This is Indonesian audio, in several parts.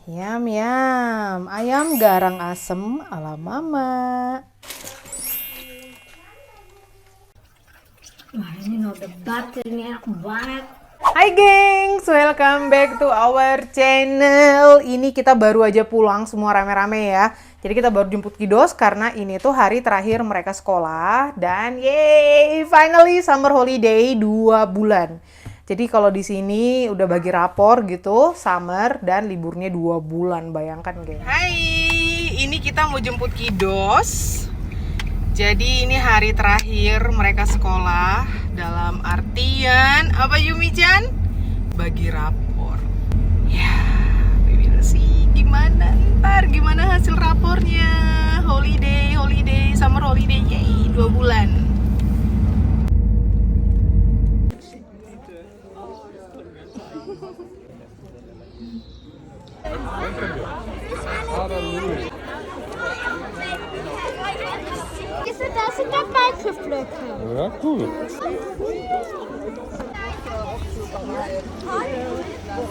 Yam yam, ayam garang asem ala mama. Wah, ini no debat, ini enak banget. Hai gengs, welcome back to our channel. Ini kita baru aja pulang semua rame-rame ya. Jadi kita baru jemput kiddos karena ini tuh hari terakhir mereka sekolah. Dan yeay, finally summer holiday 2 bulan. Jadi kalau di sini udah bagi rapor gitu, summer dan liburnya 2 bulan, bayangkan geng. Hai, ini kita mau jemput kiddos. Jadi ini hari terakhir mereka sekolah, dalam artian apa Yumi-chan? Bagi rapor. Ya, we will see gimana ntar, gimana hasil rapornya. Holiday, summer holiday, yay, 2 bulan. Da sind doch Maiklöcke. Ja, cool.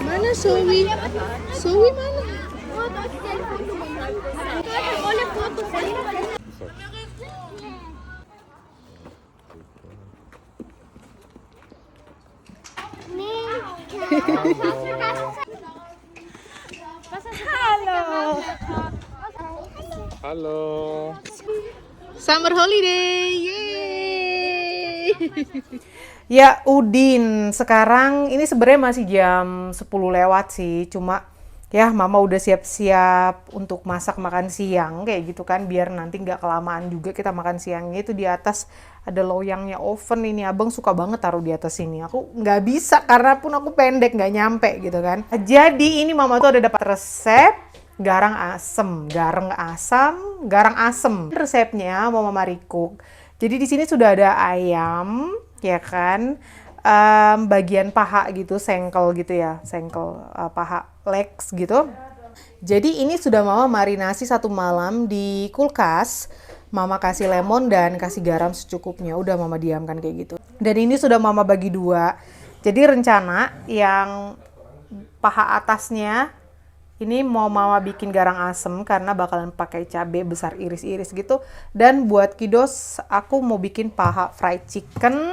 Mana Zoe? Zoe mana? Halo. Halo. Summer holiday, yeay. Ya Udin, sekarang ini sebenarnya masih jam 10 lewat sih, cuma ya mama udah siap-siap untuk masak makan siang kayak gitu kan, biar nanti nggak kelamaan juga kita makan siangnya. Itu di atas ada loyangnya oven, ini abang suka banget taruh di atas sini. Aku nggak bisa karena pun aku pendek, nggak nyampe gitu kan. Jadi ini mama tuh ada dapat resep garang asem resepnya mau Mama Recook. Jadi di sini sudah ada ayam ya kan, bagian paha gitu, sengkel gitu ya, paha legs gitu. Jadi ini sudah Mama marinasi 1 malam di kulkas. Mama kasih lemon dan kasih garam secukupnya, udah Mama diamkan kayak gitu. Dan ini sudah Mama bagi 2. Jadi rencana yang paha atasnya ini mau Mama bikin garang asem karena bakalan pakai cabai besar iris-iris gitu. Dan buat kiddos aku mau bikin paha fried chicken.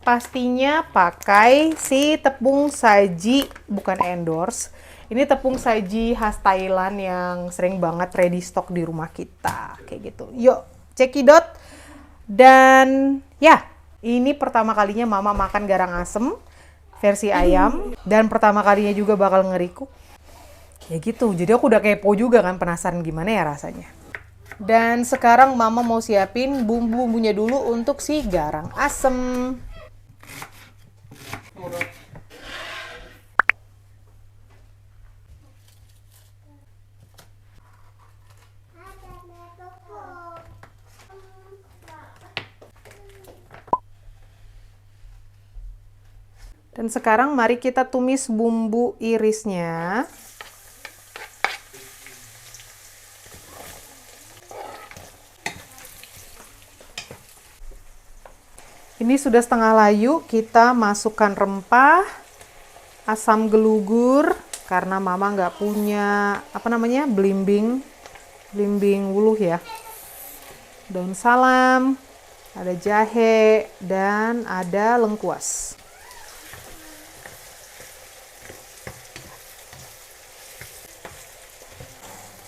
Pastinya pakai si tepung saji, bukan endorse. Ini tepung saji khas Thailand yang sering banget ready stock di rumah kita. Kayak gitu. Yuk, cekidot. Dan ya, ini pertama kalinya Mama makan garang asem versi ayam. Dan pertama kalinya juga bakal nge-recook. Ya gitu, jadi aku udah kepo juga kan, penasaran gimana ya rasanya. Dan sekarang Mama mau siapin bumbu-bumbunya dulu untuk si garang asem. Dan sekarang mari kita tumis bumbu irisnya. Ini sudah setengah layu, kita masukkan rempah, asam gelugur, karena Mama nggak punya, belimbing wuluh ya. Daun salam, ada jahe, dan ada lengkuas.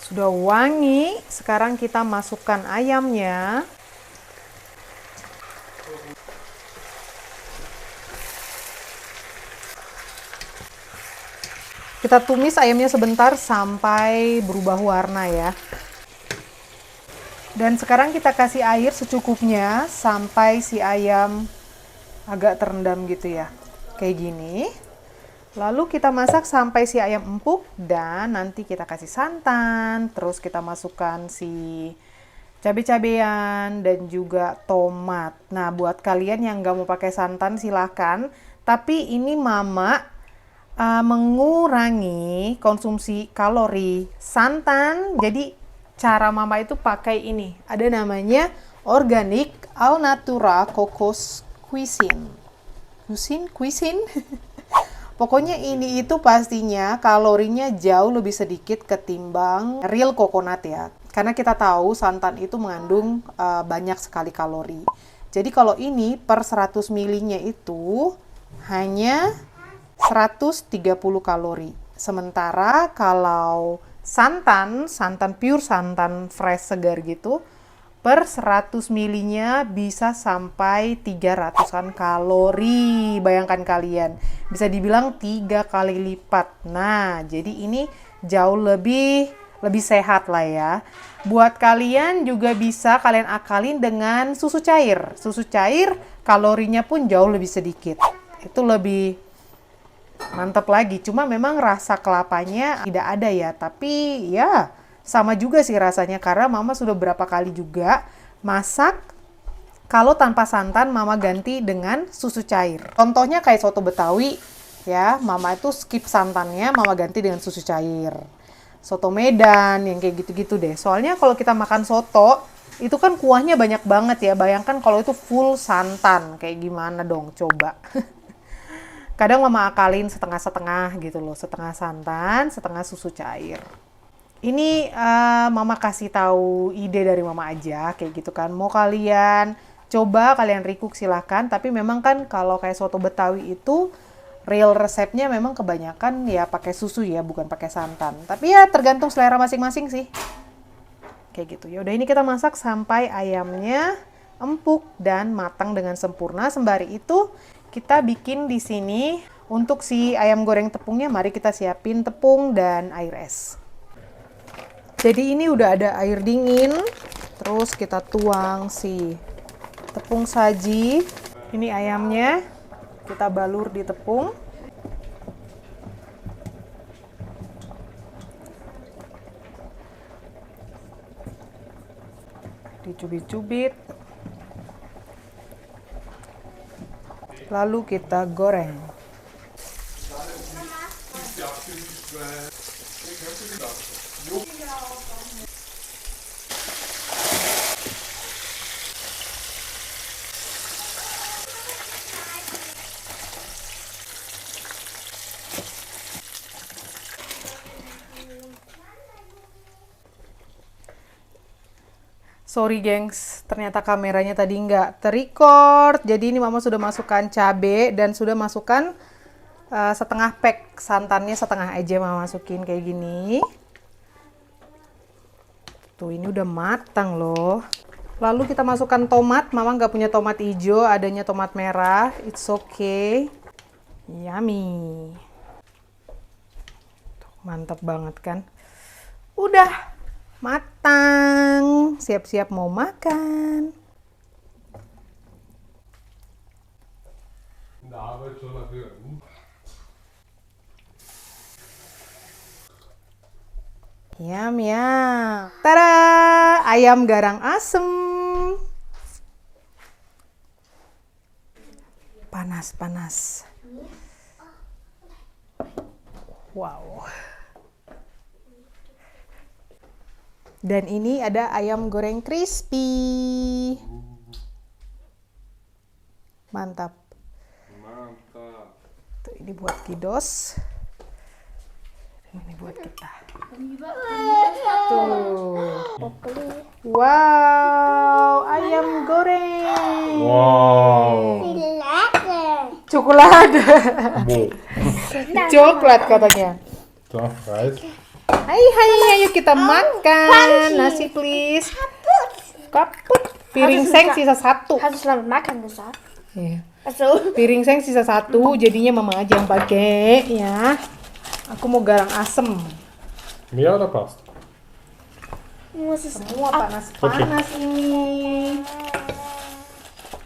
Sudah wangi, sekarang kita masukkan ayamnya. Kita tumis ayamnya sebentar sampai berubah warna ya. Dan sekarang kita kasih air secukupnya sampai si ayam agak terendam gitu ya. Kayak gini. Lalu kita masak sampai si ayam empuk dan nanti kita kasih santan. Terus kita masukkan si cabai-cabean dan juga tomat. Nah, buat kalian yang nggak mau pakai santan silahkan. Tapi ini Mama mengurangi konsumsi kalori santan. Jadi cara Mama itu pakai ini. Ada namanya Organic All Natura Cocos Cuisine. Pokoknya ini itu pastinya kalorinya jauh lebih sedikit ketimbang real coconut ya. Karena kita tahu santan itu mengandung banyak sekali kalori. Jadi kalau ini per 100 ml-nya itu hanya 130 kalori. Sementara kalau santan pure, santan fresh segar gitu, per 100 ml-nya bisa sampai 300-an kalori. Bayangkan kalian, bisa dibilang 3 kali lipat. Nah, jadi ini jauh lebih sehat lah ya. Buat kalian juga bisa kalian akalin dengan susu cair. Susu cair kalorinya pun jauh lebih sedikit. Itu lebih mantap lagi. Cuma memang rasa kelapanya tidak ada ya. Tapi ya sama juga sih rasanya karena mama sudah berapa kali juga masak. Kalau tanpa santan mama ganti dengan susu cair. Contohnya kayak soto Betawi ya, mama itu skip santannya, mama ganti dengan susu cair. Soto Medan yang kayak gitu-gitu deh. Soalnya kalau kita makan soto itu kan kuahnya banyak banget ya. Bayangkan kalau itu full santan, kayak gimana dong coba. Kadang mama akalin setengah-setengah gitu loh, setengah santan, setengah susu cair. Ini mama kasih tahu ide dari mama aja kayak gitu kan. Mau kalian coba, kalian recook silahkan. Tapi memang kan kalau kayak soto Betawi itu real resepnya memang kebanyakan ya pakai susu ya, bukan pakai santan. Tapi ya tergantung selera masing-masing sih. Kayak gitu. Ya udah, ini kita masak sampai ayamnya empuk dan matang dengan sempurna. Sembari itu kita bikin di sini untuk si ayam goreng tepungnya, mari kita siapin tepung dan air es. Jadi ini udah ada air dingin, terus kita tuang si tepung saji. Ini ayamnya kita balur di tepung. Dicubit-cubit. Lalu kita goreng. Sorry gengs, ternyata kameranya tadi nggak ter-record. Jadi ini mama sudah masukkan cabai dan sudah masukkan setengah pack santannya, setengah aja mama masukin kayak gini. Tuh ini udah matang loh. Lalu kita masukkan tomat. Mama nggak punya tomat hijau, adanya tomat merah. It's okay. Yummy. Tuh, mantap banget kan? Udah matang, siap-siap mau makan. Yam yam. Tada, ayam garang asem. Panas. Wow. Dan ini ada ayam goreng crispy. Mantap. Tuh, ini buat Kidos. Dan ini buat kita. Tuh. Wow, ayam goreng. Wow. Coklat. Coklat katanya. Darf Reis? Hai, ayo kita makan. Nasi please. Kaput. Piring seng sisa satu. Hast du selamat makan gesagt? Iya. Also, Piring seng sisa satu, jadinya mama aja yang pakai ya. Aku mau garang asem. Mehr oder passt? muss es Semua panas-panas ini.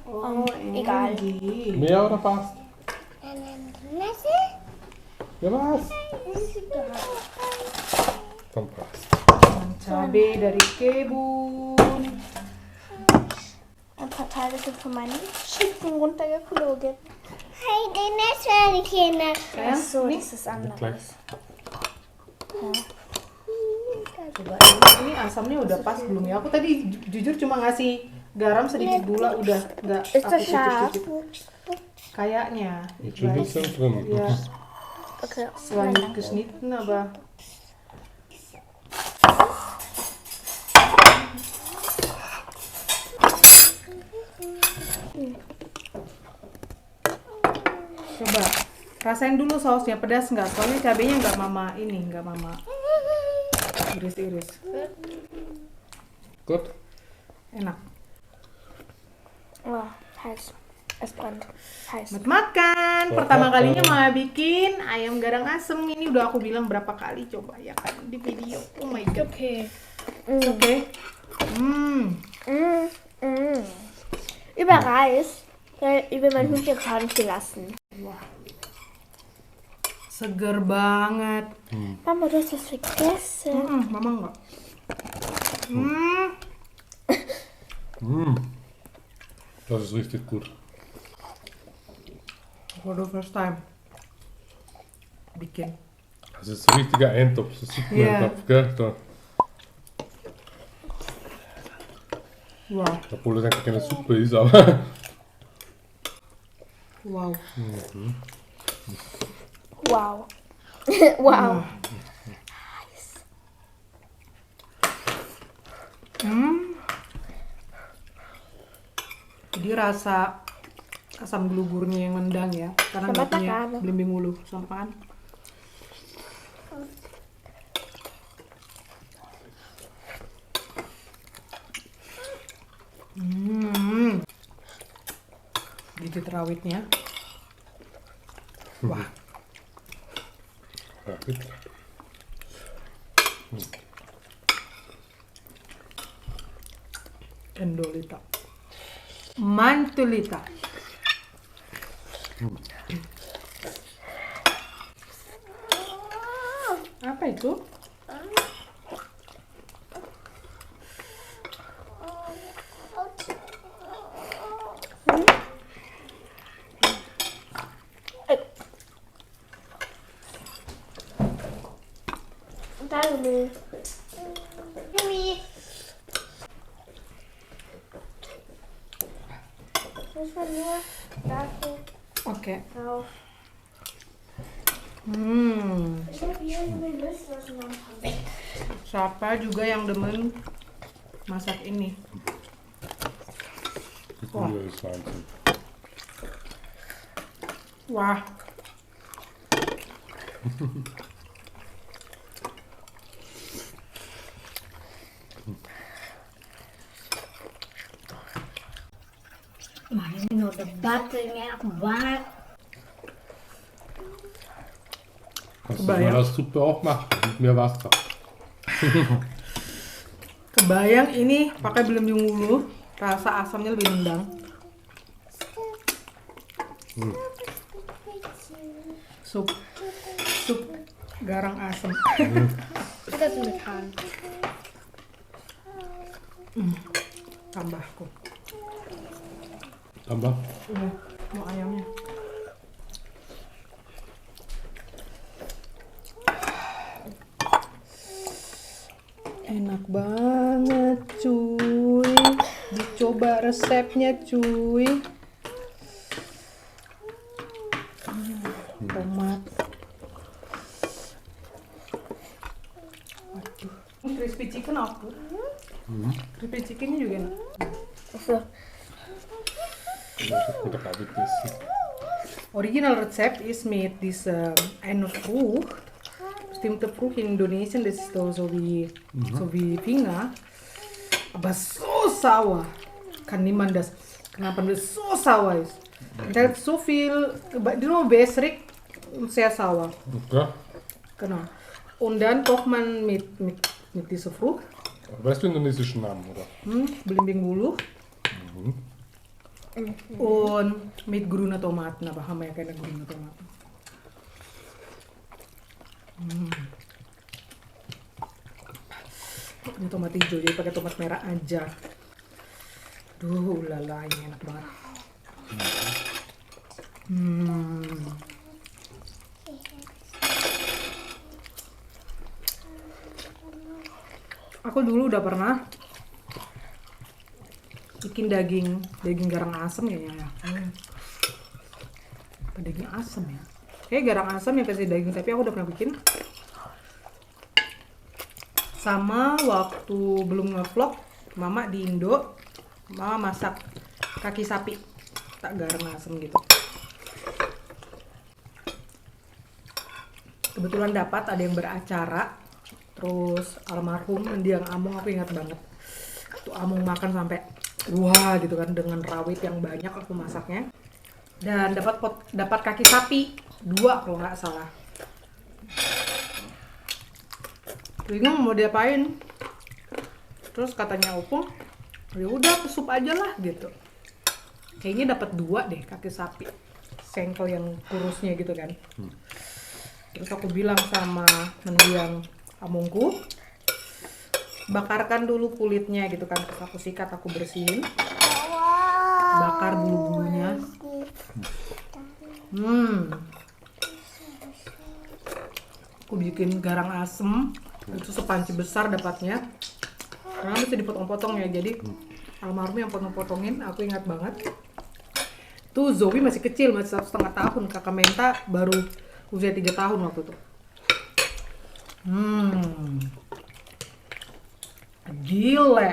Oh, egal. Mehr oder passt? Ja, was? Dann passt. Cabai dari kebun. Ein paar Teile sind von meinen Chicken runtergeflogen. Hey, den ist für die Kinder. Sayang, So, nih. das ist anders. Gleich. Coba ini asamnya udah pas belum ya? Aku tadi jujur cuma ngasih garam sedikit gula udah nggak Ist aku das scharf? cicip-cicip. Kayaknya. Jetzt schon ein bisschen drin. Ya. Okay. Es war nicht geschnitten, aber coba rasain dulu sausnya pedas nggak? Soalnya cabenya nggak mama iris-iris. Gut. Enak. Oh, heiß. Es brennt. Heiß. Selamat makan. Pertama kalinya mama bikin ayam garang asem. Ini udah aku bilang berapa kali coba ya kan di video. Oh my god. Okay. Oke. Über Reis über mein Hühnchen gelassen. Seger banget. Mama, du hast was vergessen. Mama enggak. Das ist richtig gut. For the first time. Bikin. Das ist ein richtiger Eintopf, so Suppeneintopf, gell? Da. Wow. Obwohl das eigentlich keine Suppe ist, aber. Wow. Wow. Wow. Jadi rasa asam gelugurnya yang nendang ya, karena Sama nggak punya makan. belimbing ulu. Sama makan. Gigit rawitnya. Wah, Ja, bitte. endolita. Mantulita. Apa itu? Danke. Das war nur dafür Oke. drauf. Ich habe hier eine Liste weg. Siapa juga yang demen masak ini? Die Brühe ist Wahnsinn. Wah. Wah, ini udah debat ini enak banget. Kannst du Kebayang. mal als Suppe auch machen, mit mehr Wasser. Kebayang ini pakai belimbing ulu, rasa asamnya lebih nendang. Sup garang asam. Das ist mit Hahn. Tambahku. Tambah. Iya, mau ayamnya. Enak banget cuy. Dicoba resepnya cuy. Tomat. Waduh. Crispy chicken aku. Crispy chickennya juga enak. Achso. Das ist guter Kaffeekissen. Original Rezept ist mit dieser einer Frucht, bestimmte Frucht in Indonesien, das ist so wie Finger, aber so sauer. Kann niemand das, kenapa das so sauer ist. Da hat so viel, nur wässrig und sehr sauer. Okay. Genau. Und dann kocht man mit dieser Frucht, Weißt du indonesischen Namen, oder? belimbing bulu, und mit grüner Tomaten, aber haben wir ja keine grünen Tomaten. Ini tomat hijau, jadi pakai tomat merah aja. Duh, ulala, ini enak banget. Aku dulu udah pernah bikin daging garang asem kayaknya ya. Apa daging asem ya? Oke, garang asam yang versi daging sapi aku udah pernah bikin. Sama waktu belum nge-vlog, Mama di Indo, Mama masak kaki sapi, tak garang asam gitu. Kebetulan dapat ada yang beracara, terus almarhum mendiang Amung, aku ingat banget. Tuh Amung makan sampai wah gitu kan, dengan rawit yang banyak aku masaknya. Dan dapat kaki sapi 2 kalau nggak salah. Bingung mau diapain. Terus katanya Opung, ya udah sup aja lah gitu. Kayaknya dapat 2 deh kaki sapi, sengkel yang kurusnya gitu kan. Terus aku bilang sama mendiang Amungku, bakarkan dulu kulitnya gitu kan. Terus aku sikat, aku bersihin, bakar dulu bulunya. Aku bikin garang asem, itu sepanci besar dapatnya. Karena bisa dipotong-potong ya, jadi almarhum yang potong-potongin, aku ingat banget. Tuh Zoe masih kecil, masih 1,5 tahun, kakak Menta baru usia 3 tahun waktu itu. Gile.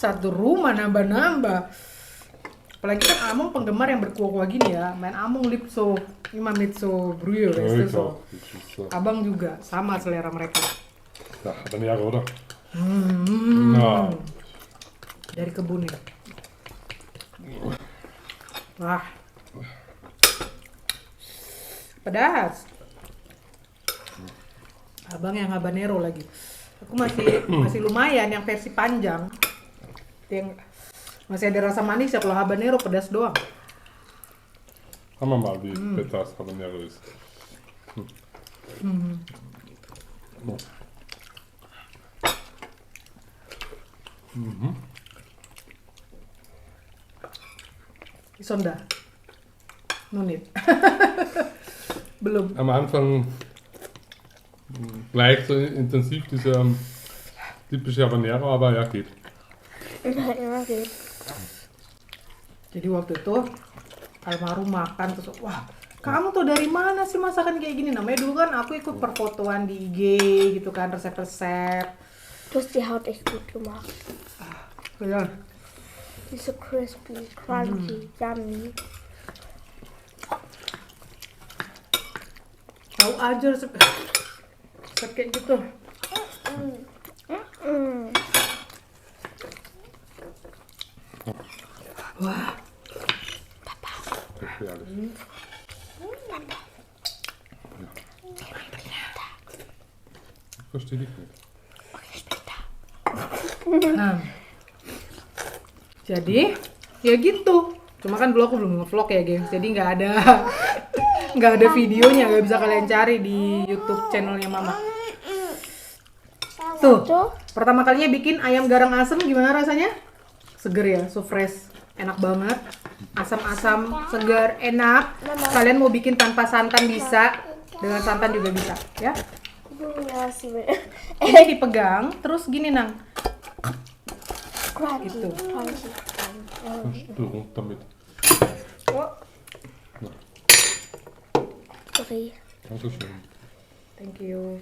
Satu rumah nambah-nambah. Apalagi kan Amung penggemar yang berkuah-kuah gini ya. Main Amung lipso, imamitso, bruyo, Ja, itu ich so. auch. Das ist so. Abang juga sama selera mereka. Ja, habanero, oder? Ja. Dari kebun ya. Wah. Pedas. Abang yang habanero lagi. Aku masih lumayan yang versi panjang. Yang masih ada rasa manis ya, kalau habanero pedas doang. Haben wir mal, wie Petas habanero ist. Isonda. Nunit. Belum. Am Anfang gleich so intensiv dieser typische Habanero, aber ja, geht. Okay. Jadi waktu itu almarhum makan terus, wah kamu tuh dari mana sih masakan kayak gini? Namanya dulu kan aku ikut perfotoan di IG gitu kan, resep-resep. Du hast die Haut echt gut gemacht. Ya, Die ist so crispy, crunchy, yummy. tahu aja resep kayak gitu. Wah, Gefährlich. Verstehe ich nicht. nah. Jadi ya gitu. Cuma kan dulu aku belum nge-vlog ya, gengs. Jadi nggak ada videonya, nggak bisa kalian cari di YouTube channelnya Mama. Tuh, pertama kalinya bikin ayam garang asem, gimana rasanya? Seger ya, so fresh, enak banget. Asam-asam, segar, enak. Kalian mau bikin tanpa santan bisa, dengan santan juga bisa, ya. Ja, sie will. Ini dipegang, terus gini nang. Crunchy, Gitu. crunchy. Du runter damit. Oh, Sorry. Dankeschön. thank you.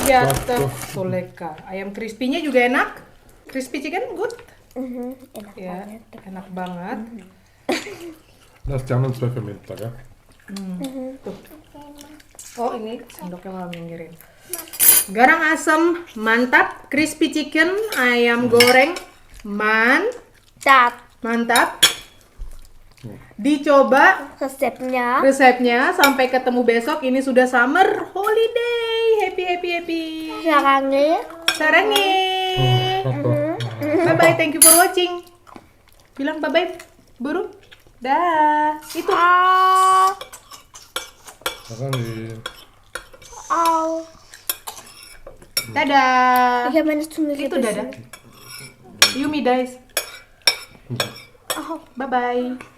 Jatuh, soleka. Ayam crispy-nya juga enak. Crispy chicken good. Enak Ya, banget. enak banget. Das Jam und 2 Fermenter, gell? Tuh. Oh, ini sendoknya malah minggirin. Garang asam, mantap. Crispy chicken, ayam goreng, Tap. mantap. Dicoba Resepnya. resepnya. Sampai ketemu besok. Ini sudah summer holiday. Happy, happy, happy. Sarangnya. Sarangi. Bye bye, thank you for watching. Bilang bye bye, buru. Dah. Itu. Rani. Au. Dadah. Ich habe meine Zunge Itu gebissen. dadah. Yumi guys. Au. Bye bye.